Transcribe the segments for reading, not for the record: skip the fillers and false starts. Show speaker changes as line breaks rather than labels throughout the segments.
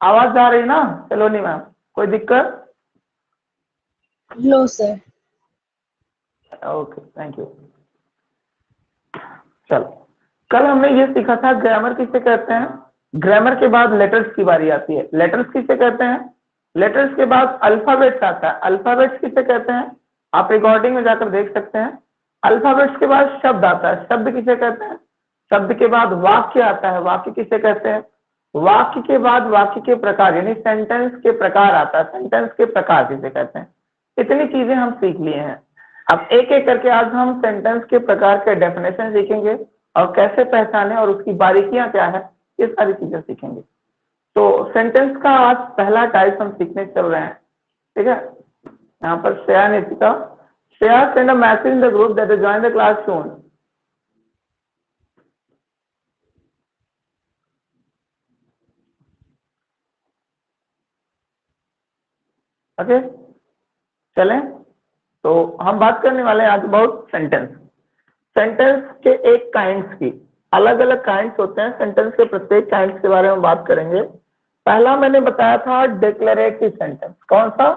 आवाज आ रही ना सलोनी मैम? कोई दिक्कत?
No sir.
Okay, thank you. चलो, कल हमने ये सीखा था ग्रामर किसे कहते हैं। ग्रामर के बाद लेटर्स की बारी आती है। लेटर्स किसे कहते हैं? लेटर्स के बाद अल्फाबेट्स आता है। अल्फाबेट्स किसे कहते हैं? आप रिकॉर्डिंग में जाकर देख सकते हैं। अल्फाबेट्स के बाद शब्द आता है। शब्द किसे कहते हैं? शब्द के बाद वाक्य आता है। वाक्य किसे कहते हैं? वाक्य के बाद वाक्य के प्रकार यानी सेंटेंस के प्रकार आता है। सेंटेंस के प्रकार किसे कहते हैं? इतनी चीजें हम सीख लिए हैं। अब एक एक करके आज हम सेंटेंस के प्रकार के डेफिनेशन सीखेंगे और कैसे पहचाने और उसकी बारीकियां क्या है, ये सारी चीजें सीखेंगे। तो सेंटेंस का आज पहला टाइप हम सीखने चल रहे हैं। ठीक है, यहाँ पर Shreya Nitika, Shreya send a message in the group that is join the class soon. Okay, चलें। तो हम बात करने वाले हैं आज अबाउट सेंटेंस। सेंटेंस के एक काइंड्स की, अलग अलग काइंड्स होते हैं सेंटेंस के। प्रत्येक काइंड्स के बारे में बात करेंगे। पहला मैंने बताया था डिक्लेरेटिव सेंटेंस। कौन सा?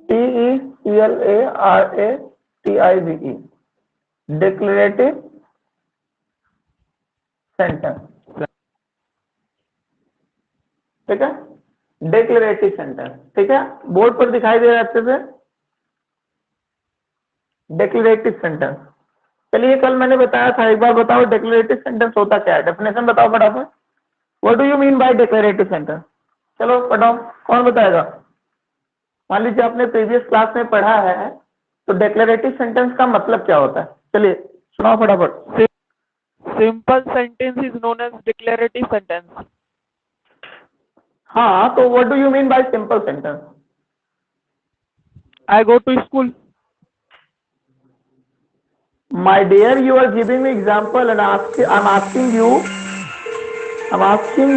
DECLARATIVE, declarative sentence. ठीक है, डिक्लेरेटिव सेंटेंस। ठीक है, बोर्ड पर दिखाई दे रहा है अच्छे से? Declarative sentence. चलिए, कल मैंने बताया था, एक बार बताओ डिक्लेरेटिव सेंटेंस होता क्या है। डेफिनेशन बताओ फटाफट। What do you mean bye declarative sentence? चलो बताओ, कौन बताएगा? मान लीजिए आपने प्रीवियस क्लास में पढ़ा है, तो डिक्लेरेटिव सेंटेंस का मतलब क्या होता है? चलिए सुनाओ फटाफट।
Simple sentence is known as declarative sentence.
हाँ, तो what do you mean bye simple sentence?
I go to school.
My dear, you are giving me example and I'm asking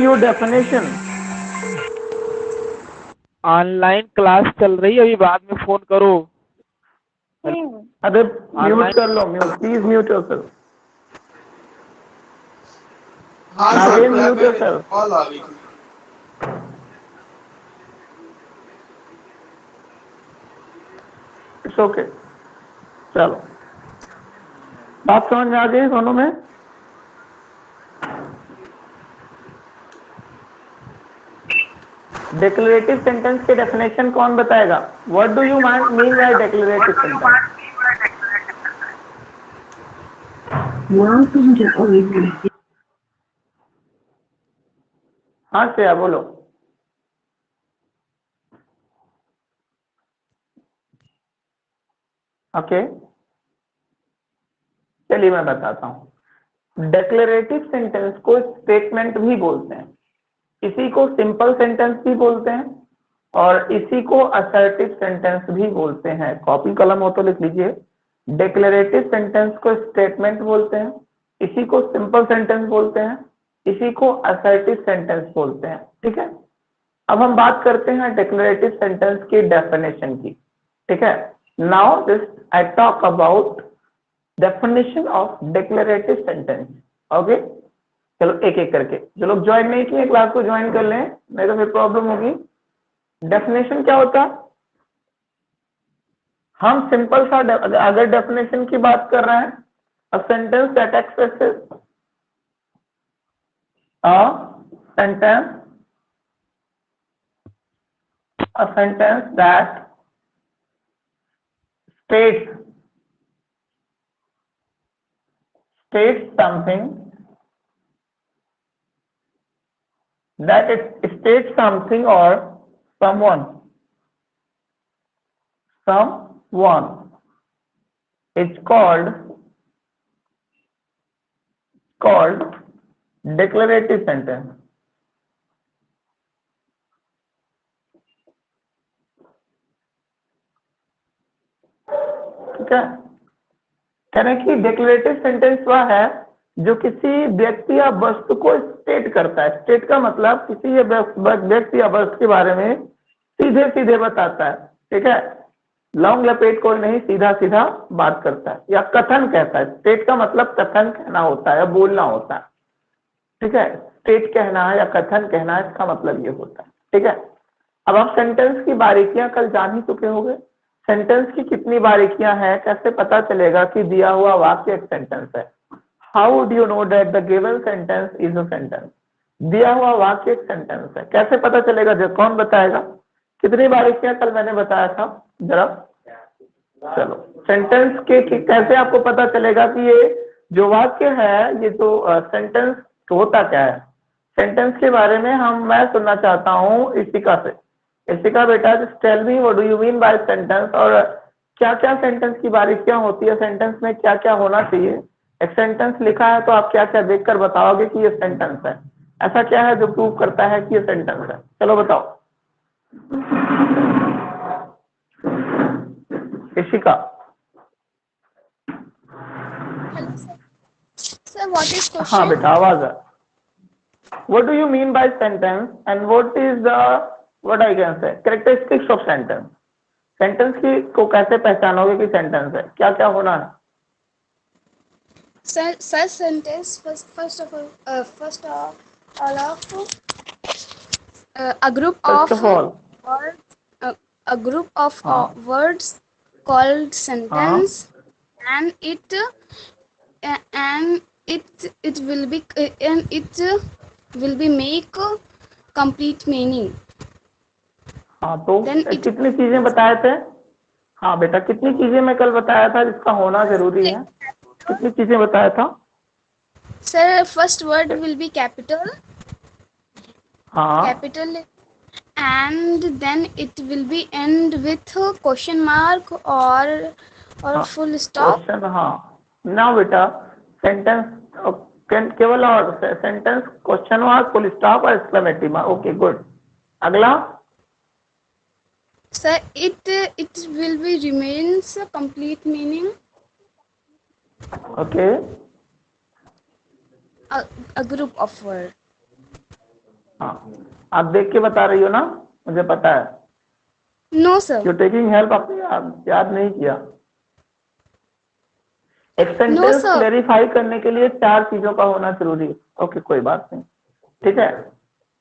you definition.
Online class चल रही है, अभी बाद में phone करो।
अरे म्यूट कर लो, mute please, mute yourself. Again mute yourself.
Call आ गई थी।
It's okay. चलो, बात समझ में आ गई दोनों में? डिक्लेरेटिव सेंटेंस के डेफिनेशन कौन बताएगा? What do you mean bye declarative sentence? हाँ श्रेया बोलो। ओके, चलिए मैं बताता हूँ। डिक्लेरेटिव सेंटेंस को स्टेटमेंट भी बोलते हैं, इसी को सिंपल सेंटेंस भी बोलते हैं और इसी को असर्टिव सेंटेंस भी बोलते हैं। कॉपी कलम हो तो लिख लीजिए। डिक्लेरेटिव सेंटेंस को स्टेटमेंट बोलते हैं, इसी को सिंपल सेंटेंस बोलते हैं, इसी को असर्टिव सेंटेंस बोलते हैं। ठीक है, अब हम बात करते हैं डिक्लेरेटिव सेंटेंस की डेफिनेशन की। ठीक है, now this I talk about definition of declarative sentence. Okay, चलो एक एक करके, जो लोग ज्वाइन नहीं किए क्लास को ज्वाइन कर लें, नहीं तो फिर प्रॉब्लम होगी। डेफिनेशन क्या होता है? हम सिंपल सा अगर डेफिनेशन की बात कर रहे हैं, a sentence that expresses sentence a sentence that states something, that it states something or someone is called declarative sentence। ठीक है, कह रहे हैं कि डिक्लेरेटिव सेंटेंस वह है जो किसी व्यक्ति या वस्तु को स्टेट करता है। स्टेट का मतलब किसी व्यक्ति या वस्तु के बारे में सीधे सीधे बताता है। ठीक है, लॉन्ग लपेट कोई नहीं, सीधा सीधा बात करता है या कथन कहता है। स्टेट का मतलब कथन कहना होता है, बोलना होता है। ठीक है, स्टेट कहना है या कथन कहना है, इसका मतलब ये होता है। ठीक है, अब आप सेंटेंस की बारीकियां कल जान ही चुके होंगे। सेंटेंस की कितनी बारीकियां हैं, कैसे पता चलेगा कि दिया हुआ वाक्य एक सेंटेंस है? How would you know that the given sentence is a sentence? दिया हुआ वाक्य एक सेंटेंस है, कैसे पता चलेगा? जो कौन बताएगा? कितनी बारीकियां कल मैंने बताया था जरा? चलो, सेंटेंस के कैसे आपको पता चलेगा कि ये जो वाक्य है, ये जो सेंटेंस होता क्या है? सेंटेंस के बारे में मैं सुनना चाहता हूँ इशिका से। इशिका बेटा, just tell me what do you mean by sentence, और क्या क्या सेंटेंस की बारीकियां होती है, सेंटेंस में क्या क्या होना चाहिए? एक सेंटेंस लिखा है तो आप क्या क्या देखकर बताओगे कि ये सेंटेंस है? ऐसा क्या है जो प्रूव करता है कि ये सेंटेंस है? चलो बताओ Ishika.
Hello, sir. Sir, what is
हाँ
question?
बेटा, आवाज है। What do you mean by sentence and what is the, what I can say, characteristics of sentence? Sentence की को कैसे पहचानोगे कि सेंटेंस है? क्या क्या होना है?
Sir, sentence first of all of a group
first
of
of all,
words, a group of
हाँ
words called
हाँ
sentence, and it will be make complete meaning.
हाँ, तो
Then it
कितनी चीजें बताए थे? हाँ बेटा, कितनी चीजें मैं कल बताया था जिसका होना जरूरी है? कितनी चीजें बताया था?
sir, first word will be capital,
हाँ,
and then it will be end with a question mark or
हाँ
full stop.
क्वेश्चन, हाँ ना बेटा, सेंटेंस केवल और sentence question mark, full stop और एक्सक्लेमेटरी मार्क। ओके गुड, अगला।
So it will be remains a complete meaning,
okay,
a group of word.
हाँ आप देख के बता रही हो ना, मुझे पता है।
No, sir.
You taking help, अपने याद नहीं किया। एक
No,
सेंटेंस
sir.
क्लेरिफाई करने के लिए 4 चीजों का होना जरूरी है। ओके, कोई बात नहीं, ठीक है।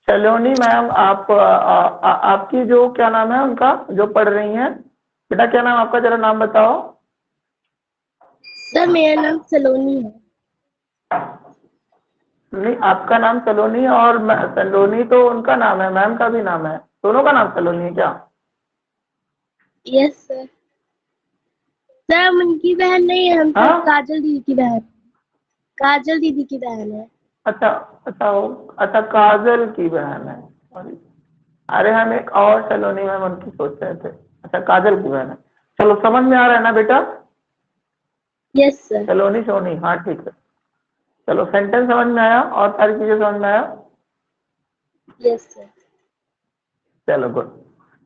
सलोनी मैम, आपकी जो क्या नाम है उनका, जो पढ़ रही हैं बेटा, क्या नाम आपका, जरा नाम बताओ।
सर मेरा नाम सलोनी है।
नहीं, आपका नाम सलोनी है और सलोनी तो उनका नाम है, मैम का भी नाम है, दोनों का नाम सलोनी है क्या?
Yes sir. सर हम उनकी बहन नहीं है, हम तो
हाँ,
काजल दीदी की बहन। काजल दीदी की बहन है।
अच्छा अच्छा, अच्छा काजल की बहन है, सॉरी। अरे हम एक और सलोनी मैम उनकी सोच रहे थे। अच्छा, काजल की बहन है। चलो, समझ में आ रहा है ना बेटा?
Yes sir.
सलोनी सोनी, हाँ ठीक है। चलो, सेंटेंस समझ में आया और सारी चीजें समझ में आया?
Yes sir.
चलो गुड,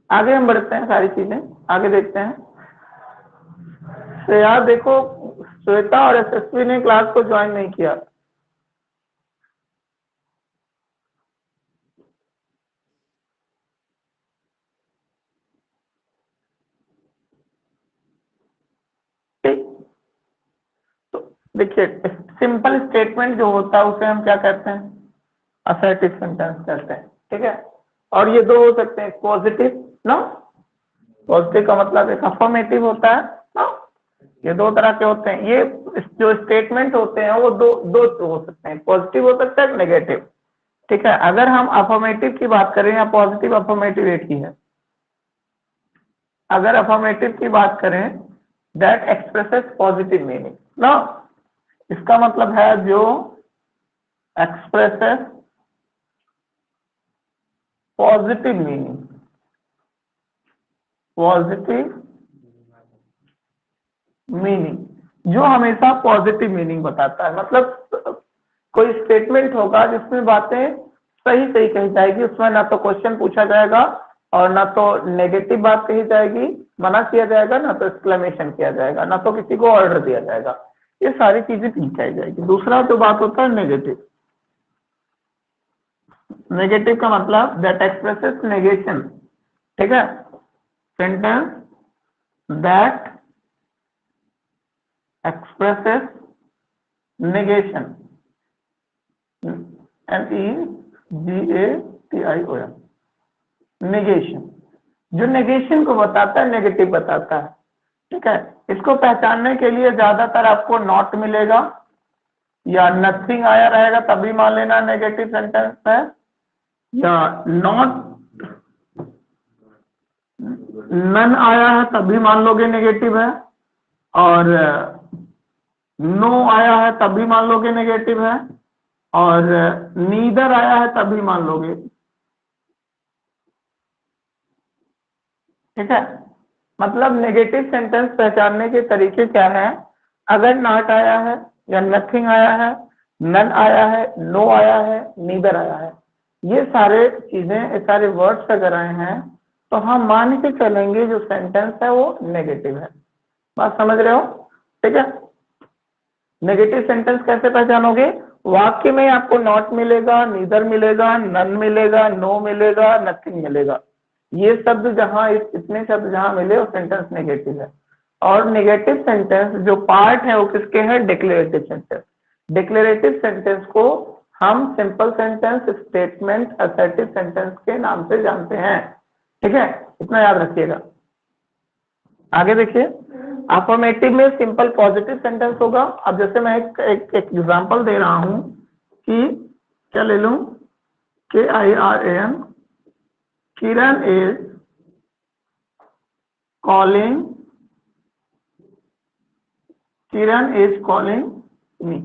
आगे हम बढ़ते हैं, सारी चीजें आगे देखते हैं। तो यार देखो, श्वेता और यशस्वी ने क्लास को ज्वाइन नहीं किया। ठीक, तो देखिए, सिंपल स्टेटमेंट जो होता है उसे हम क्या कहते हैं? असर्टिव सेंटेंस कहते हैं, ठीक है। और ये दो हो सकते हैं, पॉजिटिव ना, पॉजिटिव का मतलब एक अफर्मेटिव होता है ना। ये दो तरह के होते हैं। ये जो स्टेटमेंट होते हैं वो दो दो हो सकते हैं, पॉजिटिव हो सकता है, नेगेटिव। ठीक है, अगर हम अफर्मेटिव की बात करें, या पॉजिटिव अफर्मेटिव एक ही है। अगर अफर्मेटिव की बात करें, दैट एक्सप्रेसेस पॉजिटिव मीनिंग ना, इसका मतलब है जो expresses positive meaning, positive meaning जो हमेशा पॉजिटिव मीनिंग बताता है। मतलब कोई स्टेटमेंट होगा जिसमें बातें सही सही कही जाएगी, उसमें ना तो क्वेश्चन पूछा जाएगा और ना तो नेगेटिव बात कही जाएगी, मना किया जाएगा, ना तो एक्सक्लेमेशन किया जाएगा, ना तो किसी को ऑर्डर दिया जाएगा। ये सारी चीजें ठीक कही जाएगी। दूसरा जो बात होता है नेगेटिव, नेगेटिव का मतलब दैट एक्सप्रेसेस नेगेशन, ठीक है। Sentence that expresses negation, NEGATION, negation, जो नेगेशन को बताता है, नेगेटिव बताता है। ठीक है, इसको पहचानने के लिए ज्यादातर आपको नॉट मिलेगा या नथिंग आया रहेगा तभी मान लेना नेगेटिव सेंटेंस है, या नॉट नन आया है तभी मान लोगे नेगेटिव है, और नो आया है तभी मान लोगे नेगेटिव है, और नीदर आया है तभी मान लोगे। ठीक है, मतलब नेगेटिव सेंटेंस पहचानने के तरीके क्या है? अगर नॉट आया है या नथिंग आया है, नन आया है, नो आया है, नीदर आया है, ये सारे चीजें, ये सारे वर्ड्स अगर आए हैं तो हम मान के चलेंगे जो सेंटेंस है वो नेगेटिव है। बात समझ रहे हो? ठीक है, नेगेटिव सेंटेंस कैसे पहचानोगे? वाक्य में आपको नॉट मिलेगा, नीदर मिलेगा, नन मिलेगा, नो मिलेगा, नथिंग मिलेगा। ये शब्द जहां, इतने शब्द जहां मिले वो सेंटेंस नेगेटिव है। और नेगेटिव सेंटेंस जो पार्ट है वो किसके हैं? Declarative sentence. डिक्लेरेटिव सेंटेंस को हम simple sentence, statement, assertive sentence के नाम से जानते हैं। ठीक है, इतना याद रखिएगा। आगे देखिए, अफर्मेटिव में सिंपल पॉजिटिव सेंटेंस होगा। अब जैसे मैं एक एग्जांपल दे रहा हूं कि क्या ले लूं, KIRAN, Kiran is calling, Kiran is calling me,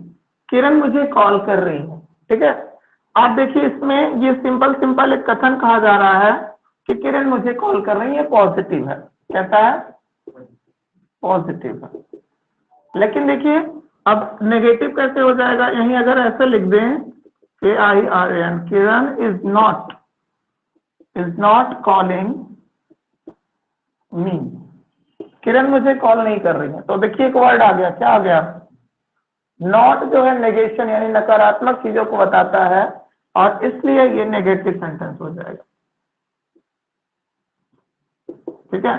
Kiran मुझे कॉल कर रही है। ठीक है, आप देखिए इसमें ये सिंपल एक कथन कहा जा रहा है कि किरण मुझे कॉल कर रही है, पॉजिटिव है। कैसा है? पॉजिटिव है। लेकिन देखिए अब नेगेटिव कैसे हो जाएगा? यहीं अगर ऐसे लिख दें KIRAN, Kiran is not calling me, Kiran मुझे कॉल नहीं कर रही है, तो देखिए एक वर्ड आ गया, क्या आ गया? नॉट जो है नेगेशन यानी नकारात्मक चीजों को बताता है, और इसलिए ये नेगेटिव सेंटेंस हो जाएगा। ठीक है,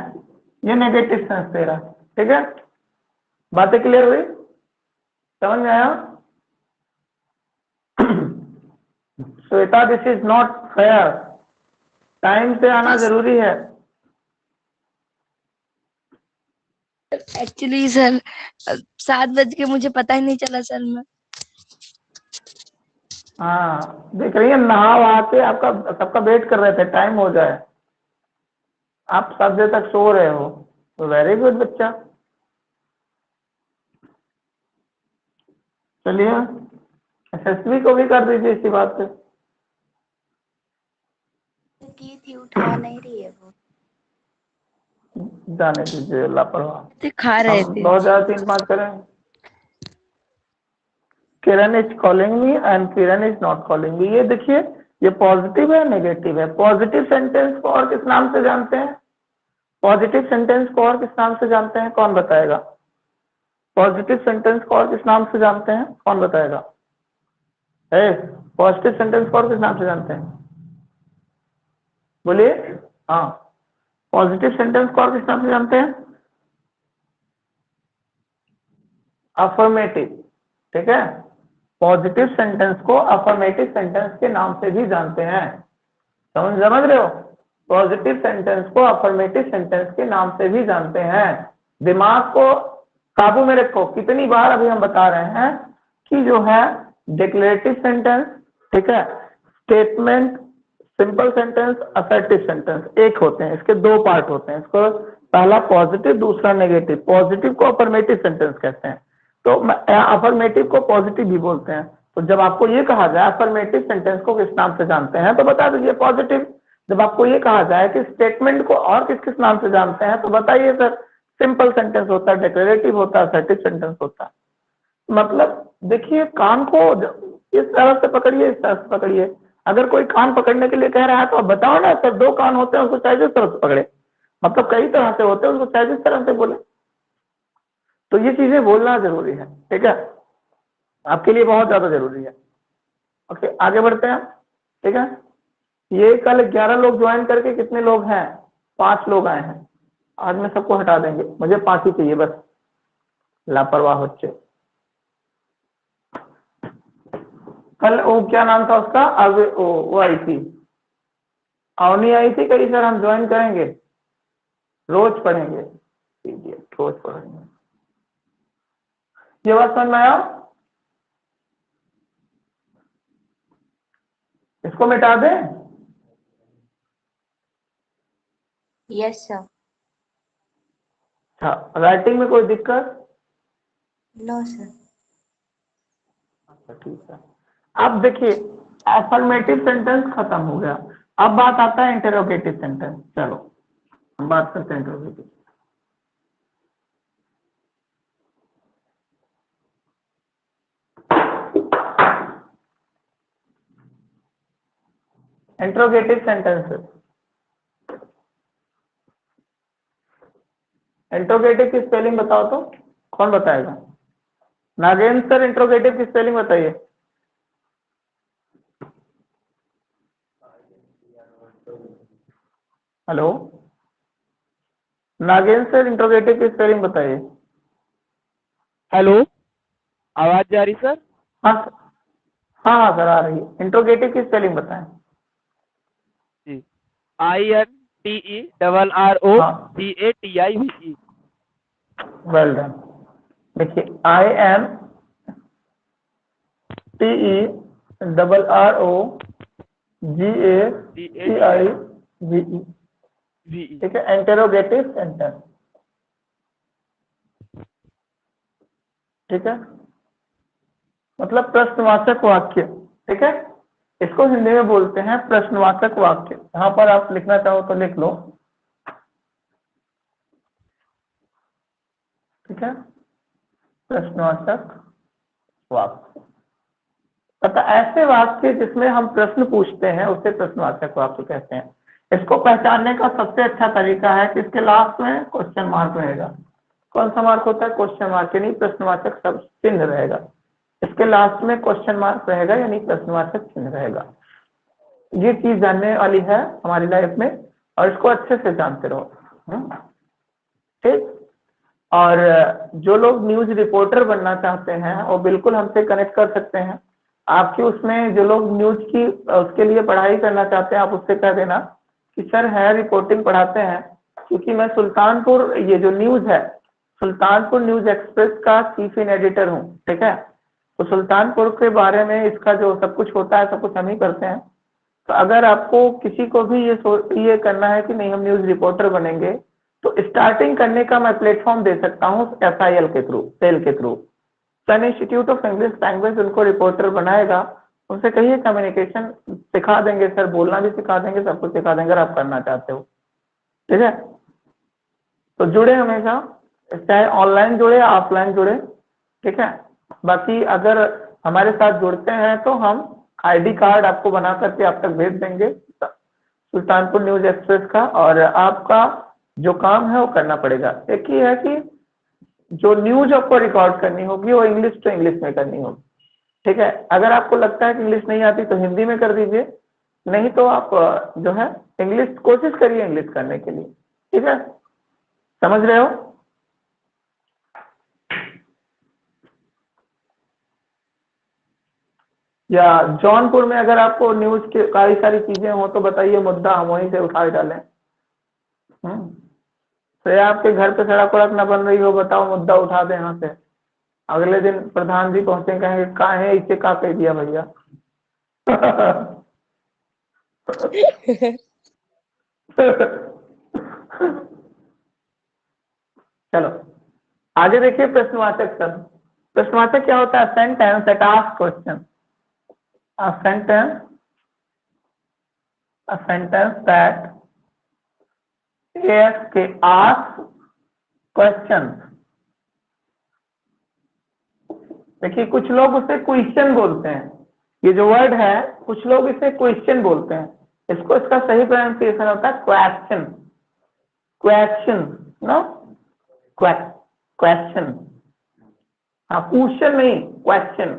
ये नेगेटिव सेंस दे रहा है। ठीक है, बातें क्लियर हुई? समझ में आया? Shweta, this is not fair, time से आना जरूरी है।
एक्चुअली सर 7 बज के मुझे पता ही नहीं चला सर। मैं
हाँ, देख रही है, नहा वहा के आपका सबका वेट कर रहे थे, टाइम हो जाए, आप 7 बजे तक सो रहे हो, तो वेरी गुड बच्चा। चलिए SSB को भी कर दीजिए इसी बात पे।
की थी, उठा नहीं रही है वो।
जाने दीजिए, लापरवाह।
खा रहे थे।
2003-5 करें। Kiran is calling me and Kiran is not calling me. ये देखिए, ये पॉजिटिव है, नेगेटिव है। पॉजिटिव सेंटेंस को और किस नाम से जानते हैं? पॉजिटिव सेंटेंस को और किस नाम से जानते हैं? कौन बताएगा? पॉजिटिव सेंटेंस को और किस नाम से जानते हैं? कौन बताएगा? पॉजिटिव सेंटेंस को और किस नाम से जानते हैं? बोलिए। हाँ, पॉजिटिव सेंटेंस को और किस नाम से जानते हैं? अफर्मेटिव। ठीक है, पॉजिटिव सेंटेंस को अफर्मेटिव सेंटेंस के नाम से भी जानते हैं। समझ रहे हो? पॉजिटिव सेंटेंस को अफर्मेटिव सेंटेंस के नाम से भी जानते हैं। दिमाग को काबू में रखो। कितनी बार अभी हम बता रहे हैं कि जो है डिक्लेरेटिव सेंटेंस, ठीक है, statement, simple sentence, assertive sentence एक होते हैं। इसके 2 पार्ट होते हैं। इसको पहला पॉजिटिव, दूसरा नेगेटिव। पॉजिटिव को अफर्मेटिव सेंटेंस कहते हैं, तो अफर्मेटिव को पॉजिटिव भी बोलते हैं। तो जब आपको ये कहा जाए अफर्मेटिव सेंटेंस को किस नाम से जानते हैं, तो बता दीजिए पॉजिटिव। जब आपको ये कहा जाए कि स्टेटमेंट को और किस किस नाम से जानते हैं, तो बताइए सर सिंपल सेंटेंस होता है, डिक्लेरेटिव होता है, असर्टिव सेंटेंस होता है। मतलब देखिए, कान को इस तरह से पकड़िए, इस तरह से पकड़िए। अगर कोई कान पकड़ने के लिए कह रहा है तो आप बताओ ना सर, 2 कान होते हैं, उसको चाहे जिस तरह से पकड़े, मतलब कई तरह से होते हैं, उसको चाहे जिस तरह से बोले। तो ये चीजें बोलना जरूरी है। ठीक है, आपके लिए बहुत ज्यादा जरूरी है। ओके, आगे बढ़ते हैं। ठीक है, ये कल 11 लोग ज्वाइन करके कितने लोग हैं? 5 लोग आए हैं। आज मैं सबको हटा देंगे, मुझे 5 ही चाहिए बस, लापरवाह बच्चे। कल वो क्या नाम था उसका, अब वो आई थी, अवनी आई थी, कही सर हम ज्वाइन करेंगे, रोज पढ़ेंगे, रोज पढ़ेंगे। ये बात समझ में आया? इसको मिटा दें?
Yes sir.
अच्छा, राइटिंग में कोई दिक्कत?
No sir.
अच्छा ठीक है। अब देखिए अफर्मेटिव सेंटेंस खत्म हो गया, अब बात आता है इंटरोगेटिव सेंटेंस। चलो हम बात करते हैं इंटरोगेटिव। इंटरोगेटिव सेंटेंसेस, इंटरोगेटिव की स्पेलिंग बताओ तो, कौन बताएगा? नागेंद्र सर इंटरोगेटिव की स्पेलिंग बताइए। हेलो नागेंद्र सर इंटरोगेटिव की स्पेलिंग बताइए।
हेलो, आवाज जा रही सर?
हाँ सर, हाँ हाँ सर आ रही है। इंटरोगेटिव की स्पेलिंग बताएं।
जी, INTERROGATIVE।
Well done. देखिए INTERROGATIVE, ठीक है, इंटरोगेटिव सेंटेंस, ठीक है, मतलब प्रश्नवाचक वाक्य, ठीक है, इसको हिंदी में बोलते हैं प्रश्नवाचक वाक्य। यहाँ पर आप लिखना चाहो तो लिख लो, ठीक है, प्रश्नवाचक वाक्य। तथा ऐसे वाक्य जिसमें हम प्रश्न पूछते हैं उसे प्रश्नवाचक वाक्य कहते हैं। इसको पहचानने का सबसे अच्छा तरीका है कि इसके लास्ट में क्वेश्चन मार्क रहेगा। कौन सा मार्क होता है? क्वेश्चन मार्क, यानी प्रश्नवाचक सब चिन्ह रहेगा। इसके लास्ट में क्वेश्चन मार्क रहेगा यानी प्रश्नवाचक चिन्ह रहेगा। ये चीज जानने वाली है हमारी लाइफ में और इसको अच्छे से जानते रहो, ठीक। और जो लोग न्यूज रिपोर्टर बनना चाहते हैं वो बिल्कुल हमसे कनेक्ट कर सकते हैं। आपकी उसमें जो लोग न्यूज की उसके लिए पढ़ाई करना चाहते हैं आप उससे कह देना कि सर है रिपोर्टिंग पढ़ाते हैं, क्योंकि मैं सुल्तानपुर, ये जो न्यूज है सुल्तानपुर न्यूज एक्सप्रेस का चीफ इन एडिटर हूँ, ठीक है। तो सुल्तानपुर के बारे में इसका जो सब कुछ होता है सब कुछ हम ही करते हैं। तो अगर आपको किसी को भी ये करना है कि नहीं हम न्यूज रिपोर्टर बनेंगे, तो स्टार्टिंग करने का मैं प्लेटफॉर्म दे सकता हूँ SIL के थ्रू, सेल के through. Sun Institute of English language उनको रिपोर्टर बनाएगा। उनसे कहिए कम्युनिकेशन सिखा देंगे सर, बोलना भी सिखा देंगे, सब कुछ सिखा देंगे अगर आप करना चाहते हो, ठीक है। तो जुड़े हमेशा, चाहे ऑनलाइन जुड़े या ऑफलाइन जुड़े, ठीक है। बाकी अगर हमारे साथ जुड़ते हैं तो हम ID कार्ड आपको बना करके आप तक भेज देंगे सुल्तानपुर न्यूज एक्सप्रेस का, और आपका जो काम है वो करना पड़ेगा। एक ही है कि जो न्यूज आपको रिकॉर्ड करनी होगी वो इंग्लिश टू इंग्लिश में करनी होगी, ठीक है। अगर आपको लगता है कि इंग्लिश नहीं आती तो हिंदी में कर दीजिए, नहीं तो आप जो है इंग्लिश कोशिश करिए इंग्लिश करने के लिए, ठीक है। समझ रहे हो? या जौनपुर में अगर आपको न्यूज के काफी सारी चीजें हो तो बताइए, मुद्दा हम वहीं से उठा डालें। तो या आपके घर पे सड़क वड़क न बन रही हो, बताओ मुद्दा उठा दे यहाँ से। अगले दिन प्रधान जी पहुंचे कहेंगे कहाँ है, इसे कहा कह दिया भैया। चलो आगे देखिए प्रश्नवाचक शब्द। प्रश्नवाचक क्या होता है? Sentence that ask question, a sentence that asks questions। देखिए कुछ लोग उसे क्वेश्चन बोलते हैं, ये जो वर्ड है कुछ लोग इसे क्वेश्चन बोलते हैं, इसको इसका सही प्रोनाउंसिएशन होता है क्वेश्चन, क्वेश्चन नो क्वेश्चन, हाँ क्वेश्चन नहीं क्वेश्चन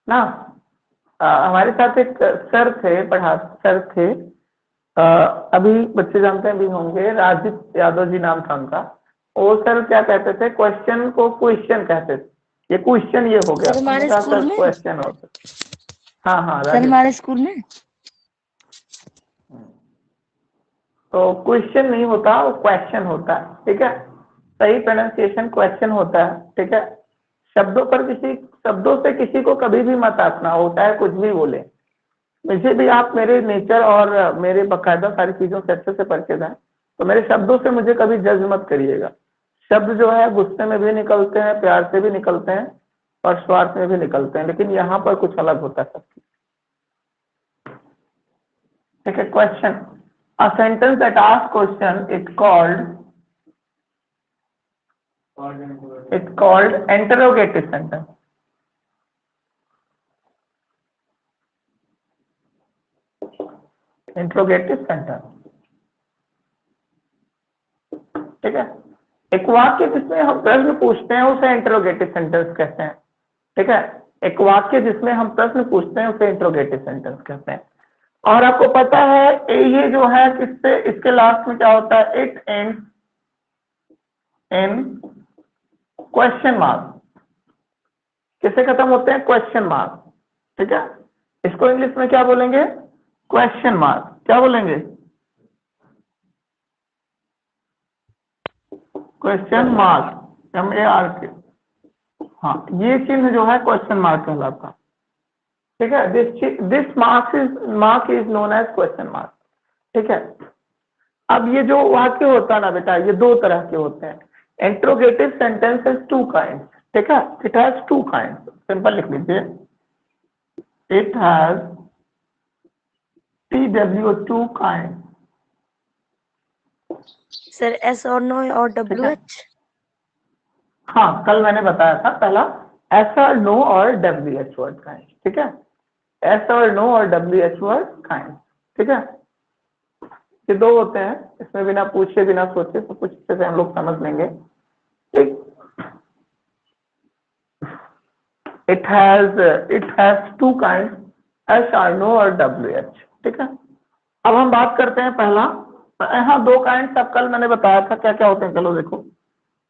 ना। हमारे साथ एक सर थे, सर थे, अभी बच्चे जानते भी होंगे, राजीव यादव जी नाम था उनका। वो सर क्या कहते थे, क्वेश्चन को क्वेश्चन कहते थे, ये क्वेश्चन ये हो गया,
सर हमारे
उन्होंने कहा
स्कूल
सर
में
क्वेश्चन होता हाँ हाँ
सर
राजेश।
हमारे स्कूल में
तो क्वेश्चन नहीं होता, वो क्वेश्चन होता है, ठीक है। सही प्रोनाउंसिएशन क्वेश्चन होता है, ठीक है। शब्दों से किसी को कभी भी मत आंकना, होता है कुछ भी बोले। मुझे भी आप मेरे नेचर और मेरे बकायदा सारी चीजों से अच्छे से परिचित हैं, तो मेरे शब्दों से मुझे कभी जज मत करिएगा। शब्द जो है गुस्से में भी निकलते हैं, प्यार से भी निकलते हैं और स्वार्थ में भी निकलते हैं, लेकिन यहाँ पर कुछ अलग होता है सबकी, ठीक है। Question, a sentence that asks question it's called interrogative sentence. Interrogative sentence, ठीक है। एक वाक्य जिसमें हम प्रश्न पूछते हैं उसे इंट्रोगेटिव सेंटेंस कहते हैं, ठीक है। एक वाक्य जिसमें हम प्रश्न पूछते हैं उसे इंट्रोगेटिव सेंटेंस कहते हैं। और आपको पता है ये जो है किससे, इसके लास्ट में क्या होता है, it ends in question mark. किससे खत्म होते हैं, क्वेश्चन मार्क, ठीक है। इसको इंग्लिश में क्या बोलेंगे, क्वेश्चन मार्क। क्या बोलेंगे, क्वेश्चन मार्क, MARK। हाँ, ये चिन्ह जो है क्वेश्चन मार्क कहलाता, ठीक है। This mark is known as question mark, ठीक है। अब ये जो वाक्य होता है ना बेटा, ये दो तरह के होते हैं। Interrogative sentence is two kind, ठीक है। It has two kind, simple लिख लीजिए, it has TW two kind.
Sir yes और नो और WH।
हाँ, कल मैंने बताया था, पहला एस और नो और WH वर्ड काइंड, ठीक है। एस और नो और WH वर्ड काइंड, ठीक है। ये दो होते हैं, इसमें बिना पूछे बिना सोचे सब कुछ अच्छे से हम लोग समझ लेंगे, ठीक। It has two kind, yes और नो और WH, ठीक है। अब हम बात करते हैं पहला, यहाँ दो काइंड सब कल मैंने बताया था क्या क्या होते हैं, चलो देखो।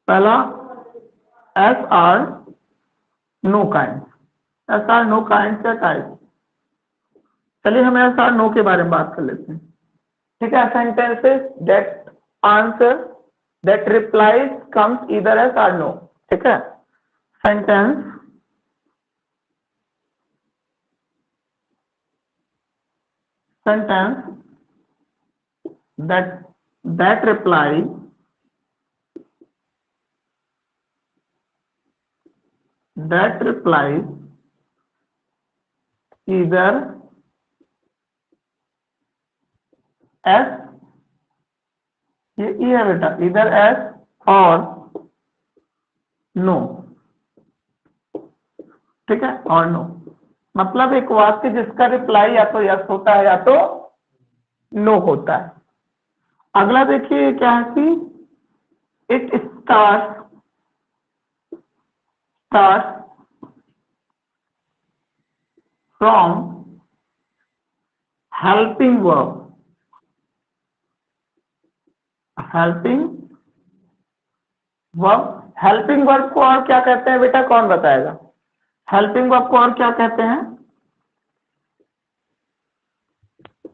पहला S or know kind, S or know kind क्या टाइप। चलिए हम एस आर नो के बारे में बात कर लेते हैं, ठीक है। Sentences that answer that replies comes either yes or no, ठीक है। Sentence that reply either as, ये है बेटा, either as और no, ठीक है, और no। मतलब एक वाक्य जिसका रिप्लाई या तो यस होता है या तो नो होता है। अगला देखिए क्या है कि it start from helping verb. Helping verb को और क्या कहते हैं बेटा, कौन बताएगा। हेल्पिंग वर्ब को और क्या कहते हैं,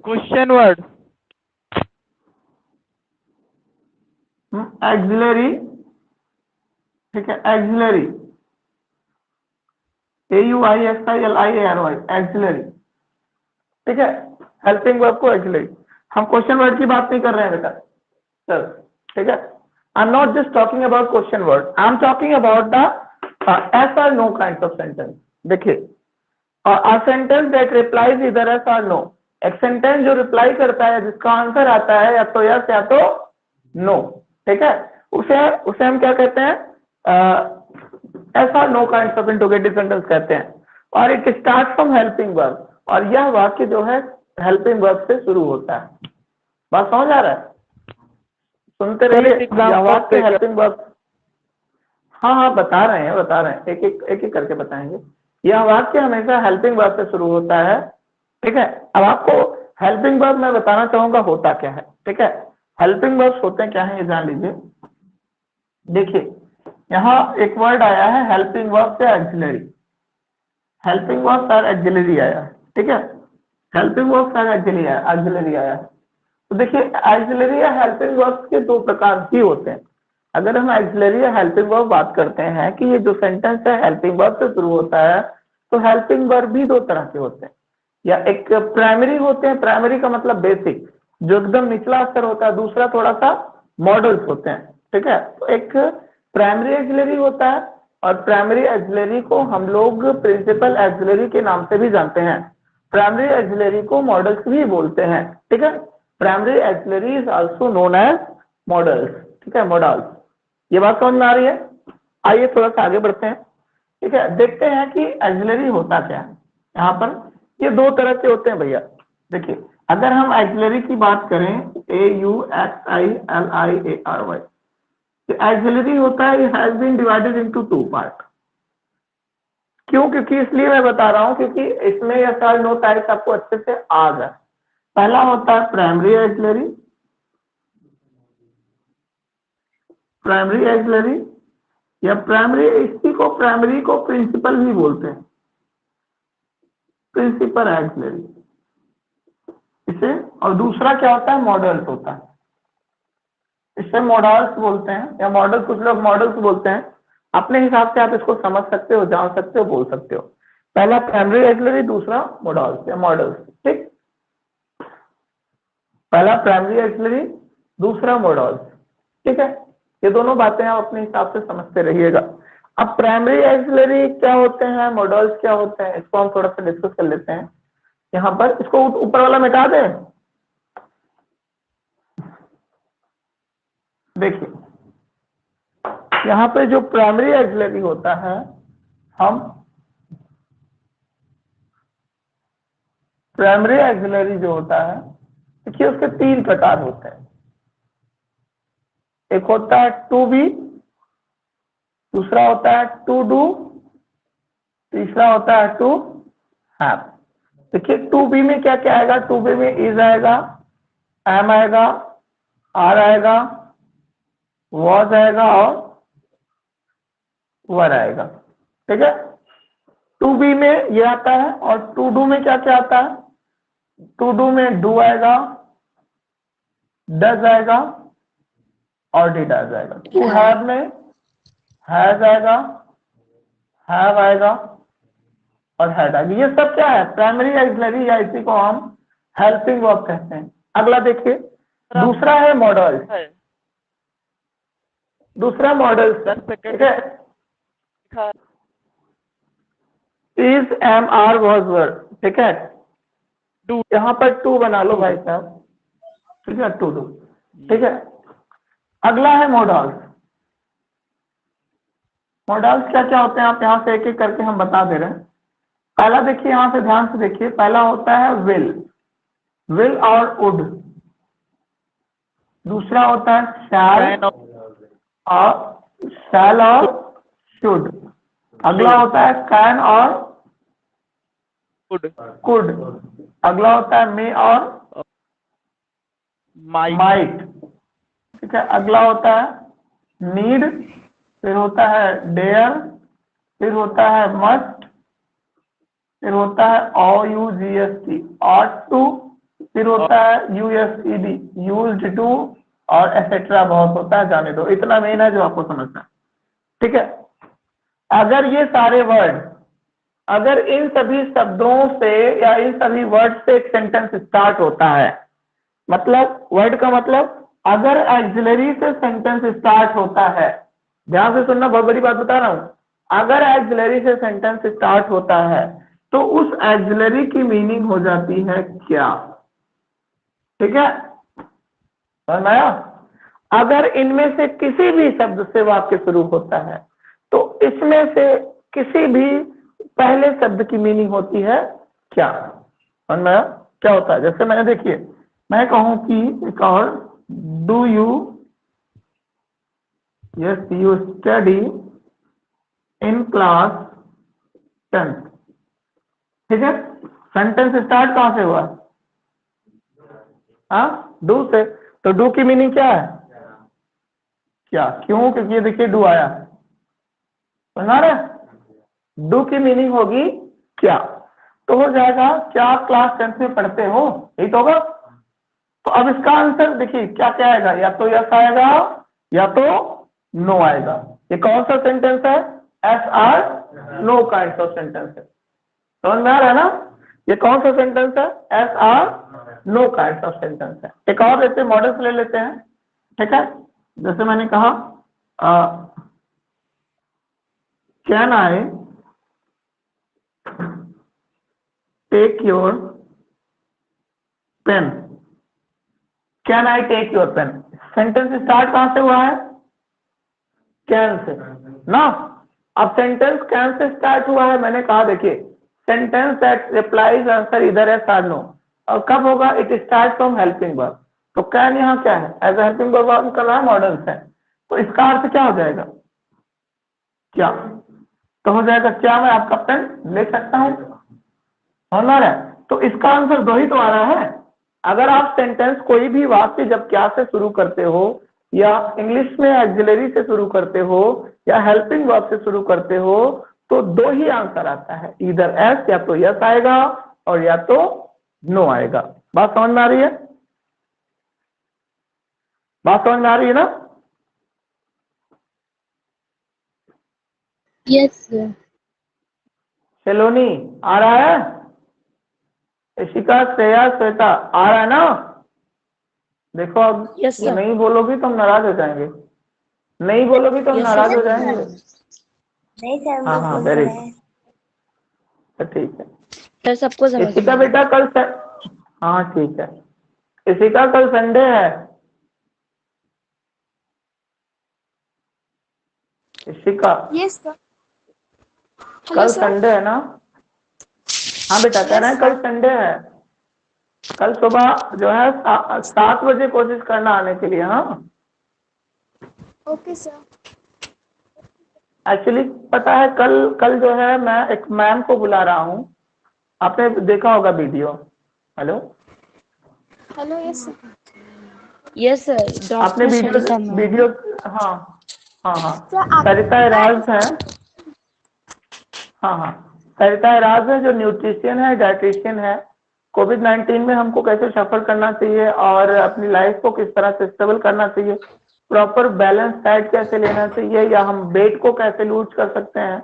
क्वेश्चन वर्ड,
एक्सिलरी, ठीक है। एक्सिलरी, AUISILIARY, एक्सिलरी, ठीक है। हेल्पिंग वर्ब को एक्सिलरी। हम क्वेश्चन वर्ड की बात नहीं कर रहे हैं बेटा, चल, ठीक है। I am not just talking about question word, I am talking about the S और नो काइंड ऑफ सेंटेंस। देखिए, अ सेंटेंस दैट रिप्लाइज इधर एस और नो, एक सेंटेंस जो रिप्लाई करता है जिसका आंसर आता है या तो यस या तो नो, ठीक है। उसे हम क्या कहते हैं, एस और know kind of interrogative sentence कहते हैं। और it start from helping verb, और यह वाक्य जो है हेल्पिंग वर्ब से शुरू होता है। बात समझ आ रहा है, सुनते रहिए। यह वाक्य हेल्पिंग वर्ब, हाँ बता रहे हैं, एक एक करके बताएंगे। यह वाक्य हमेशा हेल्पिंग वर्ब से शुरू होता है, ठीक है। अब आपको हेल्पिंग वर्ब मैं बताना चाहूंगा होता क्या है, ठीक है। हेल्पिंग वर्ब्स होते हैं क्या है ये जान लीजिए। देखिए, यहाँ एक वर्ड आया है हेल्पिंग वर्ब से एक्सिलरी, हेल्पिंग वर्ब और एक्सिलरी आया है, ठीक है, हेल्पिंग वर्ब्स आया, ऑक्सिलरी आया। तो देखिए ऑक्सिलरी या हेल्पिंग वर्ब्स के दो प्रकार ही होते हैं। अगर हम ऑक्सिलरी या हेल्पिंग वर्ब बात करते हैं कि ये जो सेंटेंस है हेल्पिंग वर्ब से शुरू होता है, तो हेल्पिंग वर्ब भी दो तरह के होते हैं, या एक प्राइमरी होते हैं, प्राइमरी का मतलब बेसिक जो एकदम निचला स्तर होता है, दूसरा थोड़ा सा मॉडल्स होते हैं। ठीक है, तो एक प्राइमरी ऑक्सिलरी होता है, और प्राइमरी ऑक्सिलरी को हम लोग प्रिंसिपल ऑक्सिलरी के नाम से भी जानते हैं। प्राइमरी ऑक्सिलरी को मॉडल्स भी बोलते हैं। ठीक है, primary auxiliary is also known as modals. ठीक है, मॉडल्स। ये बात समझ में आ रही है? आइए थोड़ा सा आगे बढ़ते हैं। ठीक है, देखते हैं कि ऑक्सिलरी होता क्या है। यहाँ पर ये दो तरह के होते हैं भैया। देखिए अगर हम ऑक्सिलरी की बात करें, AUXILIARY, ऑक्सिलरी होता है has been divided into two part. क्यों? क्योंकि इसलिए मैं बता रहा हूं क्योंकि इसमें यह सारे नो टाइप्स आपको अच्छे से आ जाए। पहला होता है प्राइमरी ऑक्सिलरी, प्राइमरी ऑक्सिलरी या प्राइमरी, इसी को प्राइमरी को प्रिंसिपल भी बोलते हैं, प्रिंसिपल ऑक्सिलरी इसे। और दूसरा क्या होता है? मॉडल्स होता है, इसे मॉडल्स बोलते हैं, या मॉडल, कुछ लोग मॉडल्स बोलते हैं। अपने हिसाब से आप इसको समझ सकते हो, जान सकते हो, बोल सकते हो। पहला प्राइमरी ऑक्सिलरी, दूसरा मॉडल्स या मॉडल्स। ठीक, पहला प्राइमरी ऑक्सिलरी, दूसरा मॉडल्स। ठीक है, ये दोनों बातें आप अपने हिसाब से समझते रहिएगा। अब प्राइमरी ऑक्सिलरी क्या होते हैं, मॉडल्स क्या होते हैं, इसको हम थोड़ा सा डिस्कस कर लेते हैं। यहाँ पर इसको ऊपर वाला मिटा दें। देखिए यहाँ पे जो प्राइमरी ऑक्सिलरी होता है, हम प्राइमरी ऑक्सिलरी जो होता है, देखिए उसके तीन प्रकार होते हैं। एक होता है टू बी, दूसरा होता है टू डू, तीसरा होता है टू हैव। देखिए टू बी में क्या क्या आएगा? टू बी में इज आएगा, एम आएगा, आर आएगा, वॉज आएगा और वर आएगा। ठीक है, टू बी में ये आता है। और टू डू में क्या क्या आता है? टू डू में डू आएगा, डज आएगा और डिड आ जाएगा। टू हैव में हैज आएगा, हैव आएगा और हैड आएगा। ये सब क्या है? प्राइमरी ऑक्सिलरी, या इसी को हम हेल्पिंग वर्ब कहते हैं। अगला देखिए, दूसरा है मॉडल्स। दूसरा मॉडल्स, ठीक है, इज, एम, आर, वॉज, वर। ठीक है, यहाँ पर टू बना लो भाई साहब। ठीक है, टू डू। ठीक है, अगला है मॉडल्स। मॉडल्स क्या क्या होते हैं, आप यहाँ से एक एक करके हम बता दे रहे हैं। पहला देखिए, यहाँ से ध्यान से देखिए, पहला होता है विल, विल और वुड। दूसरा होता है शैल और शुड। अगला होता है कैन और कुड। अगला होता है मे और माइट। ठीक है, अगला होता है नीड, फिर होता है डेयर, फिर होता है मस्ट, फिर होता है OUGST, ought to, फिर होता है USED, used to, और एसेट्रा बहुत होता है, जाने दो। इतना मेन है जो आपको समझना है। ठीक है, अगर ये सारे वर्ड, अगर इन सभी शब्दों से या इन सभी वर्ड से एक सेंटेंस स्टार्ट होता है, मतलब वर्ड का मतलब अगर ऑक्सिलरी से सेंटेंस स्टार्ट होता है, ध्यान से सुनना, बहुत बड़ी बात बता रहा हूं। अगर ऑक्सिलरी से सेंटेंस स्टार्ट होता है तो उस ऑक्सिलरी की मीनिंग हो जाती है क्या? ठीक है, समझ में आया? अगर इनमें से किसी भी शब्द से वाक्य शुरू होता है तो इसमें से किसी भी पहले शब्द की मीनिंग होती है क्या? समझ में आया क्या होता है? जैसे मैंने, देखिए मैं कहूं कि एक और, do you, yes you study in class 10th। ठीक है, सेंटेंस स्टार्ट कहां से हुआ? हाँ, डू से। तो डू की मीनिंग क्या है? क्या? क्यों? क्योंकि ये देखिए डू आया, समझ रहे? डू की मीनिंग होगी क्या। तो तो हो जाएगा क्या क्लास 10th में पढ़ते हो, यही तो होगा। तो अब इसका आंसर देखिए क्या क्या आएगा, या तो यस आएगा या तो नो आएगा। ये कौन सा सेंटेंस है, S or know kind of sentence है, समझ में आ रहा है ना। ये कौन सा सेंटेंस है, S or know kind of sentence है। एक और लेते हैं, मॉडल्स ले लेते हैं, ठीक है। जैसे मैंने कहा can I take your pen, can I take your pen, sentence start कहां से हुआ है, कैन से ना। अब सेंटेंस कैन से स्टार्ट हुआ है, मैंने कहा देखिए सेंटेंस दैट रिप्लाइज आंसर इधर है आर नो, और कब होगा, it start from helping verb. तो कैन यहाँ क्या है, एज ए हेल्पिंग वर्ब कर रहा है, मॉडल्स है, तो इसका अर्थ क्या हो जाएगा, क्या, तो हो जाएगा क्या मैं आपका पेन ले सकता हूँ, होनर है। तो इसका आंसर दो ही तो आ रहा है। अगर आप सेंटेंस कोई भी वाक्य जब क्या से शुरू करते हो, या इंग्लिश में एक्सिलरी से शुरू करते हो, या हेल्पिंग वर्ब से शुरू करते हो, तो दो ही आंसर आता है, इधर एस या तो यस आएगा और या तो नो आएगा। बात समझ में आ रही है, बात समझ में आ रही है ना।
Yes sir.
सेलोनी आ रहा है, इशिका, श्रेया, श्वेता आ रहा है ना। देखो अब
Yes, sir.
नहीं बोलोगी तो हम नाराज हो जाएंगे, नहीं बोलोगी तो हम
Yes,
नाराज
sir.
हो जाएंगे।
नहीं सर,
हाँ हाँ वेरी गुड, ठीक है।
सर सबको समझ
इशिका
में
बेटा कल हाँ ठीक है, इशिका कल संडे है, इशिका
Yes, sir. Hello,
कल
sir.
संडे है ना। हाँ बेटा कह रहे हैं कल संडे है, कल सुबह जो है 7 बजे कोशिश करना आने के लिए। हाँ
Okay, sir.
एक्चुअली पता है कल कल जो है मैं एक मैम को बुला रहा हूँ, आपने देखा होगा video. Hello
Hello, yes, sir.
Yes sir,
आपने
डॉक्टर सरिता
वीडियो
मैम।
हाँ हाँ हाँ
Sir,
सरिता
आपका
एराज है, हाँ हाँ सरिता एराज है जो न्यूट्रिशियन है, डाइटिशियन है। कोविड-19 में हमको कैसे सफर करना चाहिए और अपनी लाइफ को किस तरह से स्टेबल करना चाहिए, प्रॉपर बैलेंस डाइट कैसे लेना चाहिए, या हम वेट को कैसे लूज कर सकते हैं,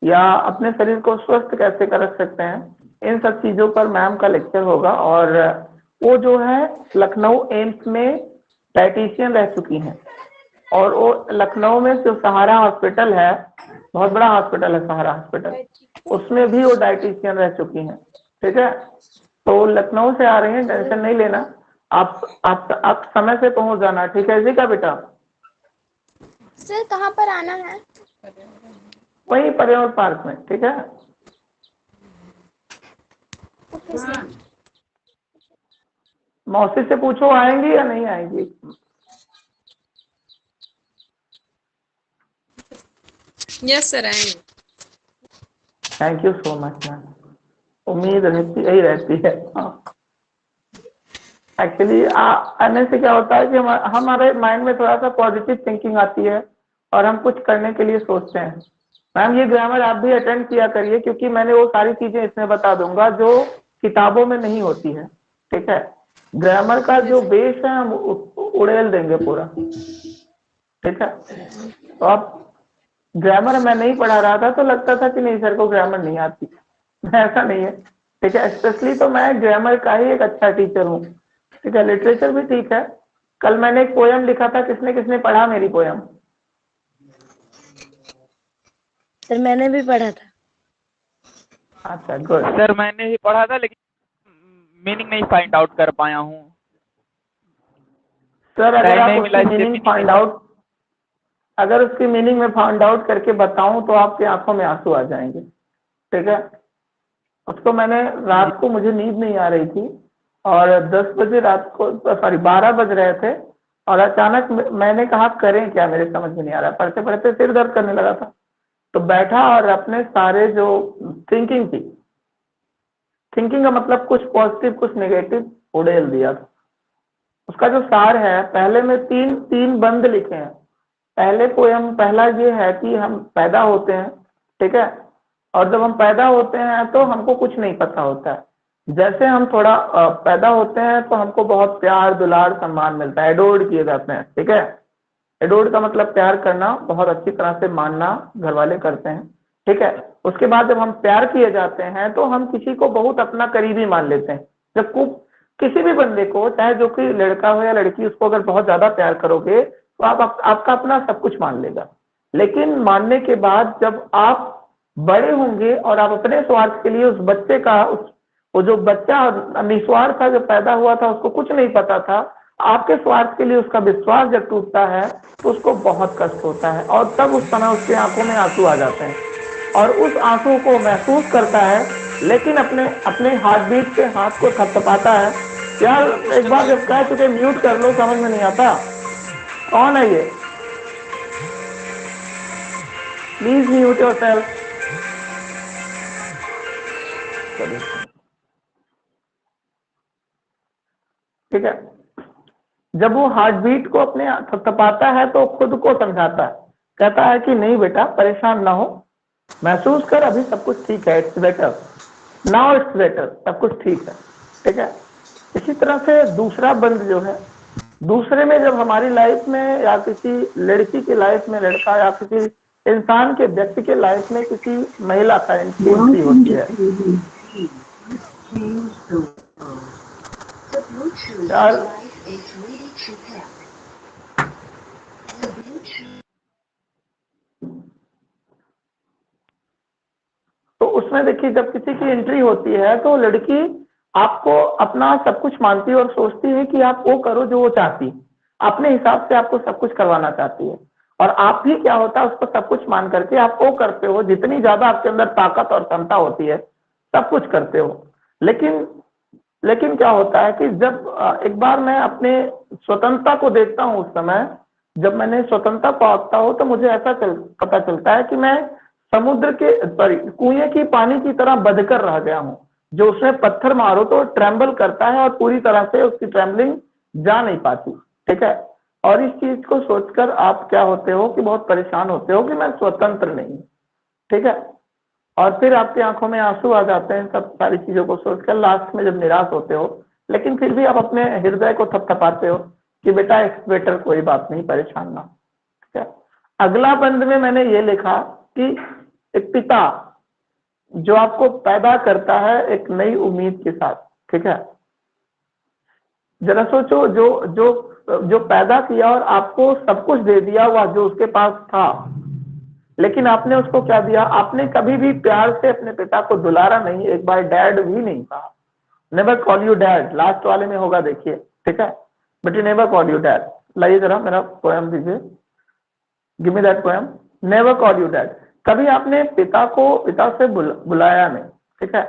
या अपने शरीर को स्वस्थ कैसे कर रख सकते हैं, इन सब चीजों पर मैम का लेक्चर होगा। और वो जो है लखनऊ एम्स में डाइटिशियन रह चुकी हैं, और वो लखनऊ में जो सहारा हॉस्पिटल है, बहुत बड़ा हॉस्पिटल है सहारा हॉस्पिटल, उसमें भी वो डाइटिशियन रह चुकी हैं, ठीक है। तो लखनऊ से आ रही हैं, टेंशन नहीं लेना, आप समय से पहुंच जाना, ठीक है जी का बेटा।
सर कहाँ पर आना है?
वही पर्यावरण पार्क में, ठीक है।
Okay sir.
मौसी से पूछो आएंगी या नहीं आएंगी।
यस सर आएंगे।
Thank you so much ma'am, उम्मीद रहती यही रहती है। एक्चुअली आने से क्या होता है कि हमारे माइंड में थोड़ा सा पॉजिटिव थिंकिंग आती है और हम कुछ करने के लिए सोचते हैं। मैम ये ग्रामर आप भी अटेंड किया करिए, क्योंकि मैंने वो सारी चीजें इसमें बता दूंगा जो किताबों में नहीं होती है, ठीक है। ग्रामर का जो बेस है हम उड़ेल देंगे पूरा, ठीक है। तो आप ग्रामर मैं नहीं पढ़ा रहा था तो लगता था कि नहीं सर को ग्रामर नहीं आती, ऐसा नहीं है, ठीक है। स्पेशली तो मैं ग्रामर का ही एक अच्छा टीचर हूँ, ठीक है। लिटरेचर भी ठीक है। कल मैंने एक पोयम लिखा था, किसने किसने पढ़ा मेरी पोयम?
सर मैंने भी पढ़ा था।
अच्छा गुड।
सर मैंने ही पढ़ा था लेकिन मीनिंग नहीं फाइंड आउट कर पाया हूँ।
सर अगर
टाइम
आप
नहीं मिला
उसकी
इसलिए
मीनिंग फाइंड आउट, अगर उसकी मीनिंग में फाइंड आउट करके बताऊं तो आपकी आंखों में आंसू आ जाएंगे, ठीक है। उसको मैंने रात को, मुझे नींद नहीं आ रही थी और 10 बजे रात को, सॉरी 12 बज रहे थे, और अचानक मैंने कहा करें क्या, मेरे समझ में नहीं आ रहा, पढ़ते पढ़ते सिर दर्द करने लगा था, तो बैठा और अपने सारे जो थिंकिंग थी, थिंकिंग का मतलब कुछ पॉजिटिव कुछ नेगेटिव उड़ेल दिया था। उसका जो सार है, पहले में तीन बंद लिखे हैं। पहले पोयम, पहला ये है कि हम पैदा होते हैं, ठीक है, और जब हम पैदा होते हैं तो हमको कुछ नहीं पता होता है। जैसे हम थोड़ा पैदा होते हैं तो हमको बहुत प्यार दुलार सम्मान मिलता है, एडोर्ड किए जाते हैं, ठीक है। एडोर्ड का मतलब प्यार करना, बहुत अच्छी तरह से मानना, घर वाले करते हैं, ठीक है। उसके बाद जब हम प्यार किए जाते हैं तो हम किसी को बहुत अपना करीबी मान लेते हैं। जब किसी भी बंदे को, चाहे जो कि लड़का हो या लड़की, उसको अगर बहुत ज्यादा प्यार करोगे तो आपका अपना सब कुछ मान लेगा। लेकिन मानने के बाद जब आप बड़े होंगे और आप अपने स्वार्थ के लिए उस बच्चे का, वो जो बच्चा निस्वार्थ था, जो पैदा हुआ था, उसको कुछ नहीं पता था, आपके स्वार्थ के लिए उसका विश्वास जब टूटता है तो उसको बहुत कष्ट होता है, और तब उस समय उसकी आंखों में आंसू आ जाते हैं और उस आंसू को महसूस करता है, लेकिन अपने हार्ट बीट से हाथ को थपथपाता है। यार एक बार जब कह चुके म्यूट कर लो, समझ में नहीं आता। कौन है ये? Please mute yourself. ठीक है। जब वो हार्ट बीट को अपने थपथपाता है तो खुद को समझाता है, कहता है कि नहीं बेटा परेशान ना हो, महसूस कर, अभी सब कुछ ठीक है, it's better, now it's better, सब कुछ ठीक है, ठीक है। इसी तरह से दूसरा बंद जो है, दूसरे में जब हमारी लाइफ में या किसी लड़की की लाइफ में लड़का या किसी इंसान के व्यक्ति के लाइफ में किसी महिला का एंट्री होती है, यार तो उसमें देखिए जब किसी की एंट्री होती है तो लड़की आपको अपना सब कुछ मानती है और सोचती है कि आप वो करो जो वो चाहती, अपने हिसाब से आपको सब कुछ करवाना चाहती है, और आप भी क्या होता है उसको सब कुछ मान करके आप वो करते हो, जितनी ज्यादा आपके अंदर ताकत और क्षमता होती है सब कुछ करते हो। लेकिन क्या होता है कि जब एक बार मैं अपने स्वतंत्रता को देखता हूँ, उस समय जब मैंने स्वतंत्रता पाता हूँ तो मुझे ऐसा पता चलता है कि मैं समुद्र के कुएं की पानी की तरह बंधकर रह गया हूँ, जो उसमें पत्थर मारो तो ट्रेम्बल करता है और पूरी तरह से उसकी ट्रेम्बलिंग जा नहीं पाती, ठीक है। और इस चीज को सोचकर आप क्या होते हो कि बहुत परेशान होते हो कि मैं स्वतंत्र नहीं, ठीक है। और फिर आपकी आंखों में आंसू आ जाते हैं सब सारी चीजों को सोचकर, लास्ट में जब निराश होते हो, लेकिन फिर भी आप अपने हृदय को थपथपाते हो कि बेटा इट्स बेटर, कोई बात नहीं, परेशान ना, ठीक है। अगला बंद में मैंने ये लिखा कि एक पिता जो आपको पैदा करता है एक नई उम्मीद के साथ, ठीक है। जरा सोचो, जो पैदा किया और आपको सब कुछ दे दिया हुआ जो उसके पास था, लेकिन आपने उसको क्या दिया? आपने कभी भी प्यार से अपने पिता को दुलारा नहीं, एक बार डैड भी नहीं कहा। Never call you dad, last वाले में होगा देखिए, ठीक है, but you never call you dad. लाइए जरा मेरा पोएम दीजिए, give me that poem, never call you dad. कभी आपने पिता से बुलाया नहीं, ठीक है।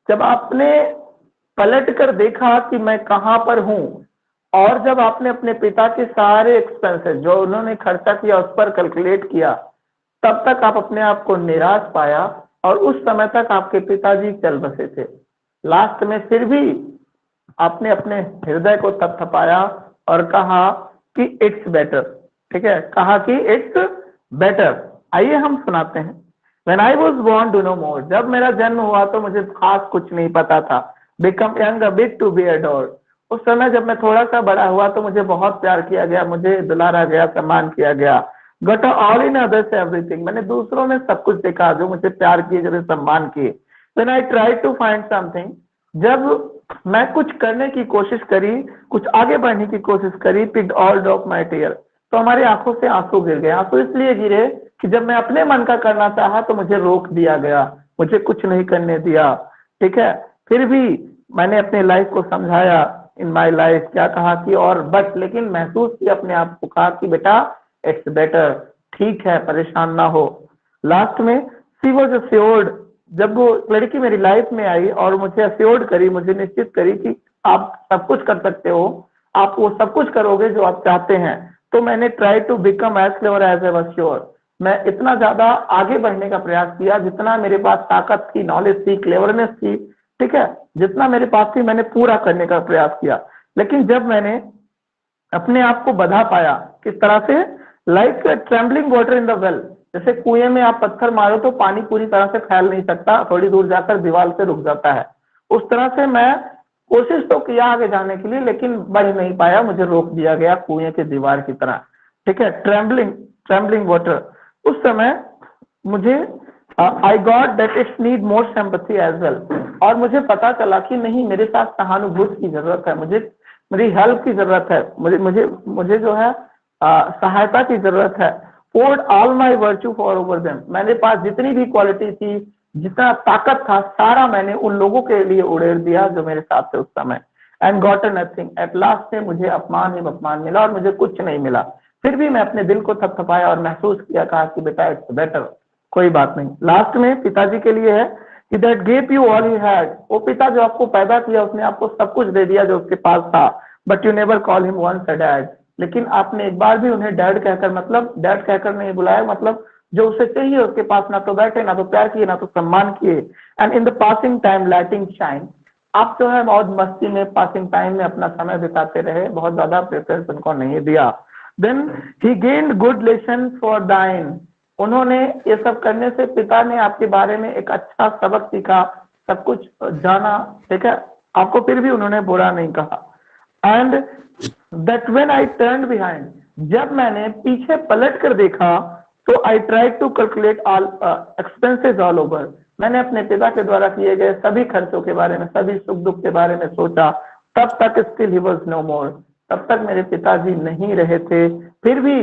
जब आपने पलट कर देखा कि मैं कहां पर हूं, और जब आपने अपने पिता के सारे एक्सपेंसेस जो उन्होंने खर्चा किया उस पर कैलकुलेट किया, तब तक आप अपने आप को निराश पाया, और उस समय तक आपके पिताजी चल बसे थे। लास्ट में फिर भी आपने अपने हृदय को थपथपाया और कहा कि इट्स बेटर, ठीक है, कहा कि इट्स बेटर। आइए हम सुनाते हैं। When I was born to know more, जब मेरा जन्म हुआ तो मुझे खास कुछ नहीं पता था। Become young a bit to be adored, उस समय जब मैं थोड़ा सा बड़ा हुआ तो मुझे बहुत प्यार किया गया, मुझे दुलारा गया, सम्मान किया गया। Got all in others everything, मैंने दूसरों में सब कुछ देखा जो मुझे प्यार किए, जो सम्मान किए। When I tried to find something, जब मैं कुछ करने की कोशिश करी, कुछ आगे बढ़ने की कोशिश करी, picked all drop my tear, तो हमारी आंखों से आंसू गिर गए। आंसू इसलिए गिरे कि जब मैं अपने मन का करना चाहा तो मुझे रोक दिया गया, मुझे कुछ नहीं करने दिया, ठीक है। फिर भी मैंने अपने लाइफ को समझाया, इन माय लाइफ क्या कहा कि और बट, लेकिन महसूस किया अपने आप को, कहा कि बेटा इट्स बेटर, ठीक है, परेशान ना हो। लास्ट में शी वाज अश्योर्ड, जब वो लड़की मेरी लाइफ में आई और मुझे अश्योर्ड करी, मुझे निश्चित करी कि आप सब कुछ कर सकते हो, आप वो सब कुछ करोगे जो आप चाहते हैं, तो मैंने try to become as clever as I was sure, मैं इतना ज्यादा आगे बढ़ने का प्रयास किया जितना मेरे पास ताकत थी, नॉलेज थी, क्लेवरनेस थी, ठीक है, जितना मेरे पास थी मैंने पूरा करने का प्रयास किया। लेकिन जब मैंने अपने आप को बधा पाया, किस तरह से? Like trembling water in the well, जैसे कुएं में आप पत्थर मारो तो पानी पूरी तरह से फैल नहीं सकता, थोड़ी दूर जाकर दीवार से रुक जाता है। उस तरह से मैं कोशिश तो किया आगे जाने के लिए, लेकिन बढ़ नहीं पाया, मुझे रोक दिया गया कुएं के दीवार की तरह। ठीक है, ट्रेम्बलिंग वाटर। उस समय मुझे I got that it's need more sympathy as well, और मुझे पता चला कि नहीं, मेरे साथ सहानुभूति की जरूरत है, मुझे मेरी हेल्प की जरूरत है, मुझे मुझे मुझे जो है सहायता की जरूरत है। poured all my virtue for over them, मेरे पास जितनी भी क्वालिटी थी, जितना ताकत था, सारा मैंने उन लोगों के लिए उड़ेल दिया जो मेरे साथ थे उस समय। And got nothing, at last में मुझे अपमान ही अपमान मिला और मुझे कुछ नहीं मिला। फिर भी मैं अपने दिल को थपथपाया और महसूस किया, कहा कि बेटा इट्स बेटर, कोई बात नहीं। लास्ट में पिताजी के लिए है कि that gave you all he had, वो पिता जो आपको पैदा किया उसने आपको सब कुछ दे दिया जो उसके पास था, but you never call him once a dad, लेकिन आपने एक बार भी उन्हें डैड कहकर, मतलब डैड कहकर नहीं बुलाया, मतलब जो उसे चाहिए उसके पास ना तो बैठे, ना तो प्यार किए, ना तो सम्मान किए। And in the passing time lighting shine, आप जो है मौज मस्ती में पासिंग टाइम में अपना समय बिताते रहे, बहुत ज्यादा प्रेफरेंस उनको नहीं दिया। Then he gained good lesson for dine, उन्होंने ये सब करने से पिता ने आपके बारे में एक अच्छा सबक सीखा, सब कुछ जाना। ठीक है, आपको फिर भी उन्होंने बुरा नहीं कहा। And that when I turn behind, जब मैंने पीछे पलट कर देखा तो I try to calculate all expenses all over, मैंने अपने पिता के द्वारा किए गए सभी खर्चों के बारे में, सभी सुख दुख के बारे में सोचा। तब तक स्टिल ही वाज नो मोर, तब तक मेरे पिताजी नहीं रहे थे। फिर भी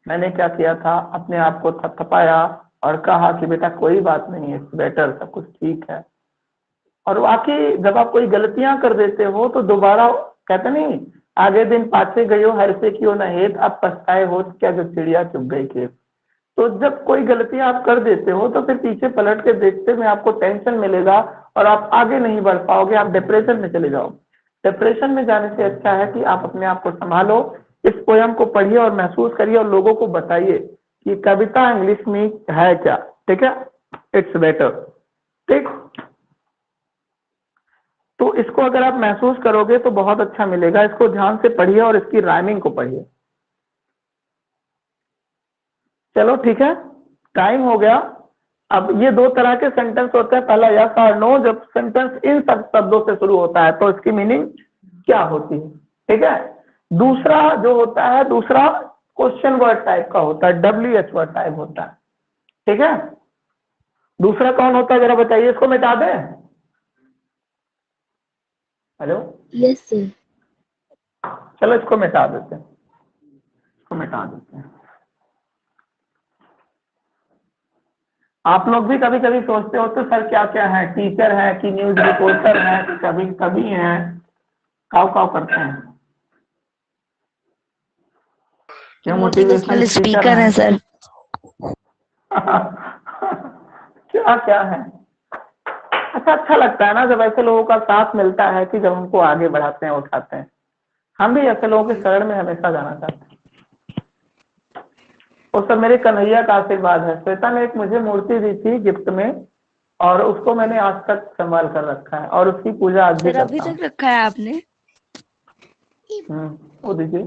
मैंने क्या किया था, अपने आप को थपथपाया और कहा कि बेटा कोई बात नहीं, इट्स बेटर, सब कुछ ठीक है। और वाकई जब आप कोई गलतियां कर देते हो तो दोबारा, कहते नहीं आगे दिन पाछे गयो हर से क्यों न हेत, अब पछताए हो क्या जो चिड़िया चुग गई खेत। तो जब कोई गलतियां आप कर देते हो तो फिर पीछे पलट के देखते में आपको टेंशन मिलेगा और आप आगे नहीं बढ़ पाओगे, आप डिप्रेशन में चले जाओगे। डिप्रेशन में जाने से अच्छा है कि आप अपने आप को संभालो, इस पोयम को पढ़िए और महसूस करिए और लोगों को बताइए कि कविता इंग्लिश में है क्या। ठीक है, इट्स बेटर। ठीक, तो इसको अगर आप महसूस करोगे तो बहुत अच्छा मिलेगा। इसको ध्यान से पढ़िए और इसकी राइमिंग को पढ़िए। चलो ठीक है, टाइम हो गया। अब ये दो तरह के सेंटेंस होते हैं, पहला यस और नो। जब सेंटेंस इन सब शब्दों से शुरू होता है तो इसकी मीनिंग क्या होती है। ठीक है, दूसरा जो होता है, दूसरा क्वेश्चन वर्ड टाइप का होता है, WH वर्ड टाइप होता है। ठीक है, दूसरा कौन होता है जरा बताइए, इसको मिटा दें। Hello,
yes sir.
चलो इसको मिटा देते हैं, इसको मिटा देते हैं। आप लोग भी कभी कभी सोचते हो तो सर क्या क्या है, टीचर है कि न्यूज रिपोर्टर है कि कभी कभी है, काव काव करते हैं, क्या मोटिवेशनल
स्पीकर है सर।
क्या क्या है। अच्छा लगता है ना जब ऐसे लोगों का साथ मिलता है कि जब उनको आगे बढ़ाते हैं, उठाते हैं। हम भी ऐसे लोगों के शरण में हमेशा जाना चाहते हैं। वो सब मेरे कन्हैया का आशीर्वाद है। श्वेता ने एक मुझे मूर्ति दी थी गिफ्ट में, और उसको मैंने आज तक संभाल कर रखा है और उसकी पूजा आज भी
सर अभी
करता हूँ।
तक रखा है आपने?
वो दीजिए,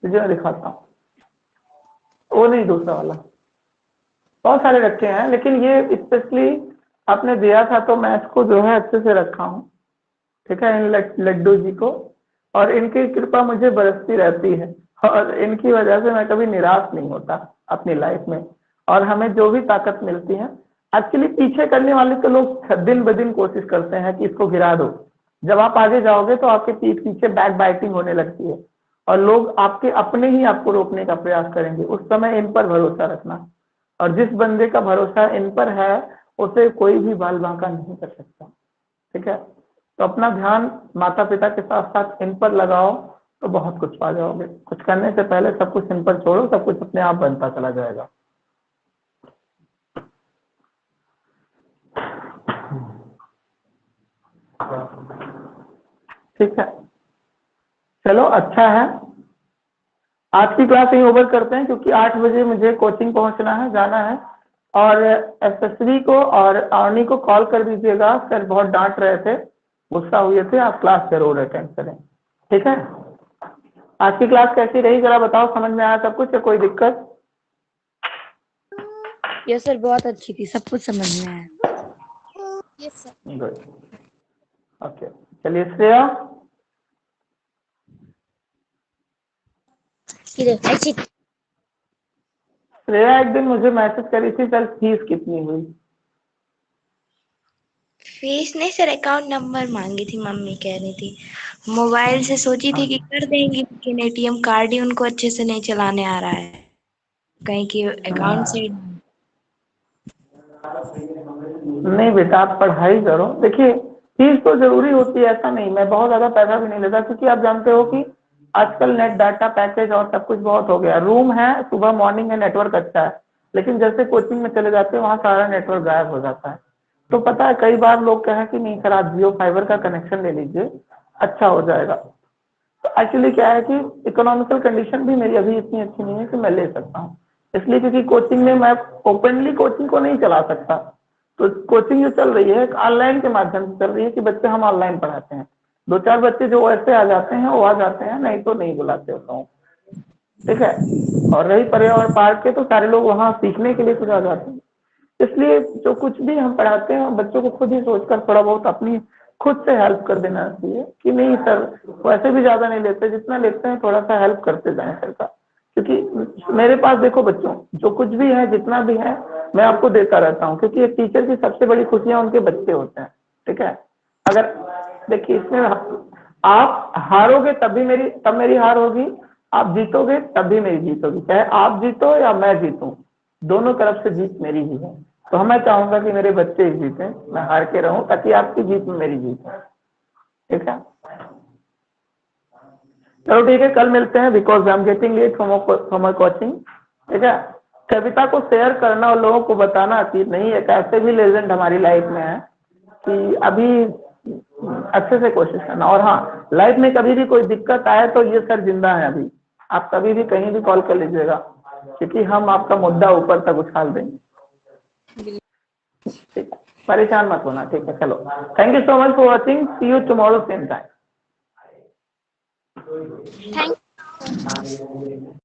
मैं दिखाता हूँ। वो नहीं, दूसरा वाला। बहुत सारे रखे हैं, लेकिन ये स्पेशली आपने दिया था तो मैं इसको जो है अच्छे से रखा हूँ। ठीक है, इन लड्डू जी को, और इनकी कृपा मुझे बरसती रहती है और इनकी वजह से मैं कभी निराश नहीं होता अपनी लाइफ में। और हमें जो भी ताकत मिलती है, एक्चुअली पीछे करने वाले तो लोग दिन ब दिन कोशिश करते हैं कि इसको गिरा दो। जब आप आगे जाओगे तो आपके पीठ पीछे बैक बाइटिंग होने लगती है और लोग आपके अपने ही आपको रोकने का प्रयास करेंगे। उस समय इन पर भरोसा रखना, और जिस बंदे का भरोसा इन पर है उसे कोई भी बाल बांका नहीं कर सकता। ठीक है, तो अपना ध्यान माता पिता के साथ साथ इन पर लगाओ तो बहुत कुछ पा जाओगे। कुछ करने से पहले सब कुछ इन पर छोड़ो, सब कुछ अपने आप बनता चला जाएगा। ठीक है, चलो अच्छा है। आज की क्लास यही ओवर करते हैं क्योंकि 8 बजे मुझे कोचिंग पहुंचना है, जाना है। और एसएसवी को और आर्नी को कॉल कर दीजिएगा, सर बहुत डांट रहे थे, गुस्सा हुए थे, आप क्लास जरूर अटेंड करें। ठीक है, आज की क्लास कैसी रही जरा बताओ, समझ में आया सब कुछ या कोई दिक्कत?
यस सर, बहुत अच्छी थी, सब कुछ समझ में आया।
Yes, sir.
Good, okay. चलिए श्रेया, श्रेया एक दिन मुझे मैसेज करी थी, सर फीस कितनी हुई?
फीस नहीं सर, अकाउंट नंबर मांगी थी, मम्मी कह रही थी। मोबाइल से सोची थी कि कर देंगी, लेकिन एटीएम कार्ड ही उनको अच्छे से नहीं चलाने आ रहा है, कहीं कि अकाउंट से।
नहीं बेटा, आप पढ़ाई करो। देखिए फीस तो जरूरी होती है, ऐसा नहीं, मैं बहुत ज्यादा पैसा भी नहीं लेता, क्योंकि आप जानते हो कि आजकल नेट डाटा पैकेज और सब कुछ बहुत हो गया। रूम है, सुबह मॉर्निंग में नेटवर्क अच्छा है, लेकिन जैसे कोचिंग में चले जाते हैं वहाँ सारा नेटवर्क गायब हो जाता है। तो पता है कई बार लोग कहें कि नहीं सर आप जियो फाइबर का कनेक्शन ले लीजिए, अच्छा हो जाएगा। तो एक्चुअली क्या है कि इकोनॉमिकल कंडीशन भी मेरी अभी इतनी अच्छी नहीं है कि मैं ले सकता हूँ, इसलिए क्योंकि कोचिंग में मैं ओपनली कोचिंग को नहीं चला सकता। तो कोचिंग जो चल रही है ऑनलाइन के माध्यम से चल रही है कि बच्चे हम ऑनलाइन पढ़ाते हैं। 2-4 बच्चे जो ऐसे आ जाते हैं वो आ जाते हैं, नहीं तो नहीं बुलाते होता हूँ, ठीक है। और रही पर्यावरण पार्क के, तो सारे लोग वहाँ सीखने के लिए कुछ आ जाते हैं। इसलिए जो कुछ भी हम पढ़ाते हैं बच्चों को खुद ही सोचकर थोड़ा बहुत अपनी खुद से हेल्प कर देना चाहिए कि नहीं सर वैसे भी ज्यादा नहीं लेते, जितना लेते हैं थोड़ा सा हेल्प करते जाएं सर का। क्योंकि मेरे पास देखो बच्चों जो कुछ भी है जितना भी है मैं आपको देता रहता हूँ, क्योंकि एक टीचर की सबसे बड़ी खुशियां उनके बच्चे होते हैं, ठीक है। अगर देखिए इसमें आप हारोगे तब मेरी हार होगी, आप जीतोगे तब भी मेरी जीत होगी, चाहे आप जीतो या मैं जीतूं, दोनों तरफ से जीत मेरी ही है। तो मैं चाहूंगा कि मेरे बच्चे ही जीते, मैं हार के रहूं, ताकि आपकी जीत में मेरी जीत है, ठीक है। चलो ठीक है, कल मिलते हैं, because I am getting late from my coaching, ठीक है। कविता को शेयर करना और लोगों को बताना कि नहीं एक ऐसे भी लेजेंड हमारी लाइफ में है कि अभी अच्छे से कोशिश करना। और हाँ, लाइफ में कभी भी कोई दिक्कत आए तो ये सर जिंदा है अभी, आप कभी भी कहीं भी कॉल कर लीजिएगा, क्योंकि हम आपका मुद्दा ऊपर तक उछाल देंगे, ठीक है। परेशान मत होना, ठीक है। चलो, thank you so much for watching, see you tomorrow same time.
Thank you.